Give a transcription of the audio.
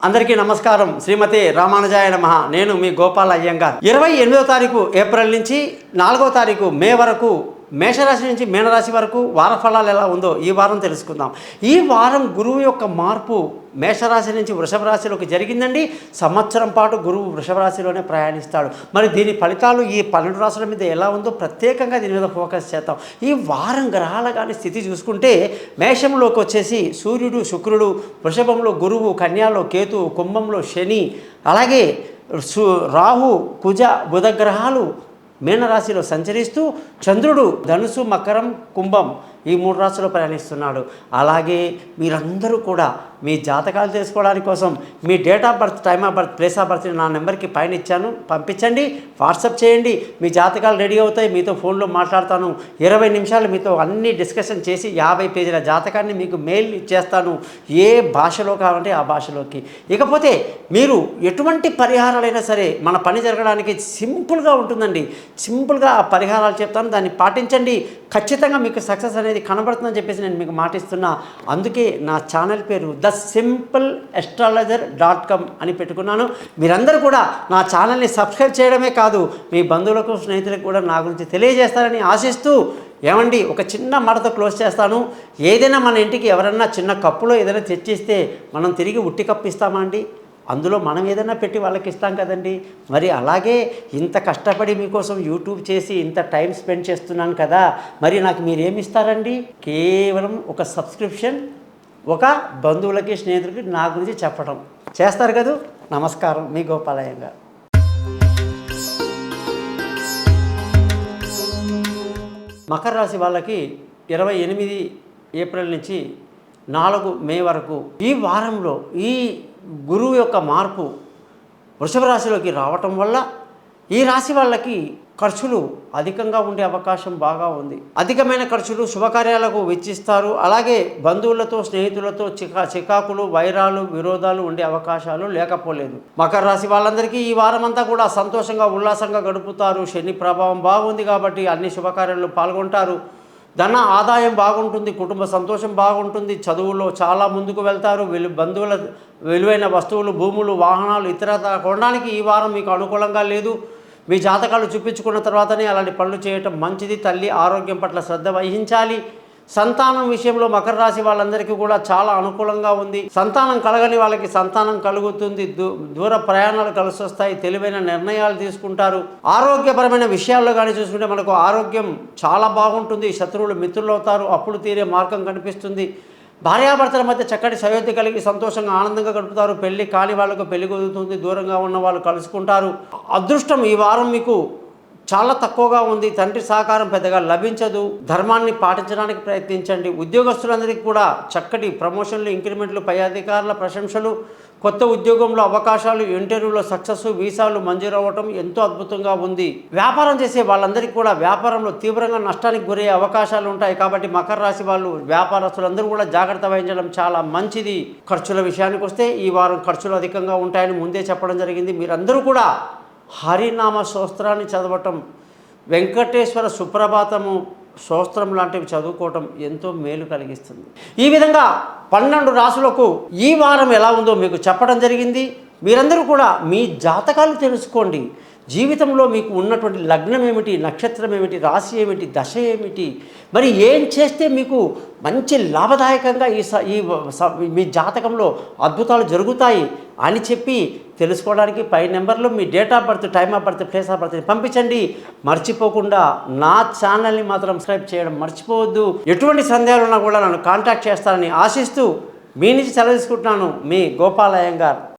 అందరికీ నమస్కారం. శ్రీమతి రామానుజాయ నమః. నేను మీ గోపాల్ అయ్యంగార్. 28వ తారీఖు ఏప్రిల్ నుంచి 4వ తారీఖు మే వరకు మేషరాశి నుంచి మీనరాశి వరకు వార ఫలాలు ఎలా ఉందో ఈ వారం తెలుసుకుందాం. ఈ వారం గురువు యొక్క మార్పు మేషరాశి నుంచి వృషభ రాశిలోకి జరిగిందండి. సంవత్సరం పాటు గురువు వృషభ రాశిలోనే ప్రయాణిస్తాడు. మరి దీని ఫలితాలు ఈ 12 రాశుల మీద ఎలా ఉందో ప్రత్యేకంగా దీని మీద ఫోకస్ చేద్దాం. ఈ వారం గ్రహాల కానీ స్థితి చూసుకుంటే మేషంలోకి వచ్చేసి సూర్యుడు, శుక్రుడు, వృషభంలో గురువు, కన్యాలో కేతు, కుంభంలో శని, అలాగే రాహు, కుజ, బుధ గ్రహాలు మీనరాశిలో సంచరిస్తూ చంద్రుడు ధనుసు, మకరం, కుంభం ఈ 3 రాశుల్లో ప్రయాణిస్తున్నాడు. అలాగే మీరందరూ కూడా మీ జాతకాలు తెలుసుకోవడానికి కోసం మీ date of birth, time of birth, place of birth నా నెంబర్కి పైన ఇచ్చాను, పంపించండి. వాట్సాప్ చేయండి. మీ జాతకాలు రెడీ అవుతాయి. మీతో ఫోన్లో మాట్లాడతాను. 20 నిమిషాలు మీతో అన్ని డిస్కషన్ చేసి 50 పేజీల జాతకాన్ని మీకు మెయిల్ ఇచ్చేస్తాను, ఏ భాషలో కావాలంటే ఆ భాషలోకి. ఇకపోతే మీరు ఎటువంటి పరిహారాలైనా సరే మన పని జరగడానికి సింపుల్గా ఉంటుందండి. సింపుల్గా ఆ పరిహారాలు చెప్తాను, దాన్ని పాటించండి. ఖచ్చితంగా మీకు సక్సెస్ అనేది కనబడుతుందని చెప్పేసి నేను మీకు మాటిస్తున్నా. అందుకే నా ఛానల్ పేరు thesimpleastrologer.com అని పెట్టుకున్నాను. మీరందరూ కూడా నా ఛానల్ని సబ్స్క్రైబ్ చేయడమే కాదు, మీ బంధువులకు, స్నేహితులకు కూడా నా గురించి తెలియజేస్తారని ఆశిస్తూ, ఏమండి ఒక చిన్న మాటతో క్లోజ్ చేస్తాను. ఏదైనా మన ఇంటికి ఎవరన్నా చిన్న కప్పులో ఏదైనా తెచ్చిస్తే మనం తిరిగి ఉట్టి కప్పు ఇస్తామా అండి? అందులో మనం ఏదైనా పెట్టి వాళ్ళకి ఇస్తాం కదండి. మరి అలాగే ఇంత కష్టపడి మీకోసం యూట్యూబ్ చేసి ఇంత టైం స్పెండ్ చేస్తున్నాను కదా, మరి నాకు మీరేమి ఇస్తారండి? కేవలం ఒక సబ్స్క్రిప్షన్, ఒక బంధువులకి, స్నేహితులకి నా గురించి చెప్పడం చేస్తారు కదా. నమస్కారం, మీ గోపాలయ్యంగా. మకర రాశి వాళ్ళకి 28 ఏప్రిల్ నుంచి 4 మే వరకు ఈ వారంలో ఈ గురువు యొక్క మార్పు వృషభ రాశిలోకి రావటం వల్ల ఈ రాశి వాళ్ళకి ఖర్చులు అధికంగా ఉండే అవకాశం బాగా ఉంది. అధికమైన ఖర్చులు శుభకార్యాలకు వెచ్చిస్తారు. అలాగే బంధువులతో, స్నేహితులతో చికాకులు, వైరాలు, విరోధాలు ఉండే అవకాశాలు లేకపోలేదు. మకర రాశి వాళ్ళందరికీ ఈ వారం అంతా కూడా సంతోషంగా, ఉల్లాసంగా గడుపుతారు. శని ప్రభావం బాగుంది కాబట్టి అన్ని శుభకార్యాల్లో పాల్గొంటారు. ధన ఆదాయం బాగుంటుంది, కుటుంబ సంతోషం బాగుంటుంది, చదువులో చాలా ముందుకు వెళ్తారు. బంధువుల విలువైన వస్తువులు, భూములు, వాహనాలు ఇతరత్రా కొనడానికి ఈ వారం మీకు అనుకూలంగా లేదు. మీ జాతకాలు చూపించుకున్న తర్వాతనే అలాంటి పనులు చేయటం మంచిది. తల్లి ఆరోగ్యం పట్ల శ్రద్ధ వహించాలి. సంతానం విషయంలో మకర రాశి వాళ్ళందరికీ కూడా చాలా అనుకూలంగా ఉంది. సంతానం కలగని వాళ్ళకి సంతానం కలుగుతుంది. దూర ప్రయాణాలు కలిసి వస్తాయి. తెలివైన నిర్ణయాలు తీసుకుంటారు. ఆరోగ్యపరమైన విషయాల్లో కానీ చూసుకుంటే మనకు ఆరోగ్యం చాలా బాగుంటుంది. శత్రువులు మిత్రులు అవుతారు. అప్పులు తీరే మార్గం కనిపిస్తుంది. భార్యాభర్తల మధ్య చక్కటి సయోధ్య కలిగి సంతోషంగా, ఆనందంగా గడుపుతారు. పెళ్లి కాని వాళ్ళకు పెళ్లి కుదురుతుంది. దూరంగా ఉన్న వాళ్ళు కలుసుకుంటారు. అదృష్టం ఈ వారం మీకు చాలా తక్కువగా ఉంది. తండ్రి సహకారం పెద్దగా లభించదు. ధర్మాన్ని పాటించడానికి ప్రయత్నించండి. ఉద్యోగస్తులందరికీ కూడా చక్కటి ప్రమోషన్లు, ఇంక్రిమెంట్లు, పై అధికారుల ప్రశంసలు, కొత్త ఉద్యోగంలో అవకాశాలు, ఇంటర్వ్యూలో సక్సెస్, వీసాలు మంజూరు అవ్వటం ఎంతో అద్భుతంగా ఉంది. వ్యాపారం చేసే వాళ్ళందరికీ కూడా వ్యాపారంలో తీవ్రంగా నష్టానికి గురయ్యే అవకాశాలు ఉంటాయి. కాబట్టి మకర రాశి వాళ్ళు, వ్యాపారస్తులందరూ కూడా జాగ్రత్త వహించడం చాలా మంచిది. ఖర్చుల విషయానికి వస్తే ఈ వారం ఖర్చులు అధికంగా ఉంటాయని ముందే చెప్పడం జరిగింది. మీరందరూ కూడా హరినామ స్తోత్రాన్ని చదవటం, వెంకటేశ్వర సుప్రభాతము స్తోత్రం లాంటివి చదువుకోవటం ఎంతో మేలు కలిగిస్తుంది. ఈ విధంగా 12 రాశులకు ఈ వారం ఎలా ఉందో మీకు చెప్పడం జరిగింది. మీరందరూ కూడా మీ జాతకాలు తెలుసుకోండి. జీవితంలో మీకు ఉన్నటువంటి లగ్నం ఏమిటి, నక్షత్రం ఏమిటి, రాశి ఏమిటి, దశ ఏమిటి, మరి ఏం చేస్తే మీకు మంచి లాభదాయకంగా మీ జాతకంలో అద్భుతాలు జరుగుతాయి అని చెప్పి తెలుసుకోవడానికి పై నెంబర్లో మీ date of birth, time of birth, place of బర్త్ని పంపించండి. మర్చిపోకుండా నా ఛానల్ని మాత్రం సబ్స్క్రైబ్ చేయడం మర్చిపోవద్దు. ఎటువంటి సందేహాలు ఉన్నా కూడా నన్ను కాంటాక్ట్ చేస్తారని ఆశిస్తూ మీ నుంచి సెలవు తీసుకుంటున్నాను. మీ గోపాల్ అయ్యంగార్.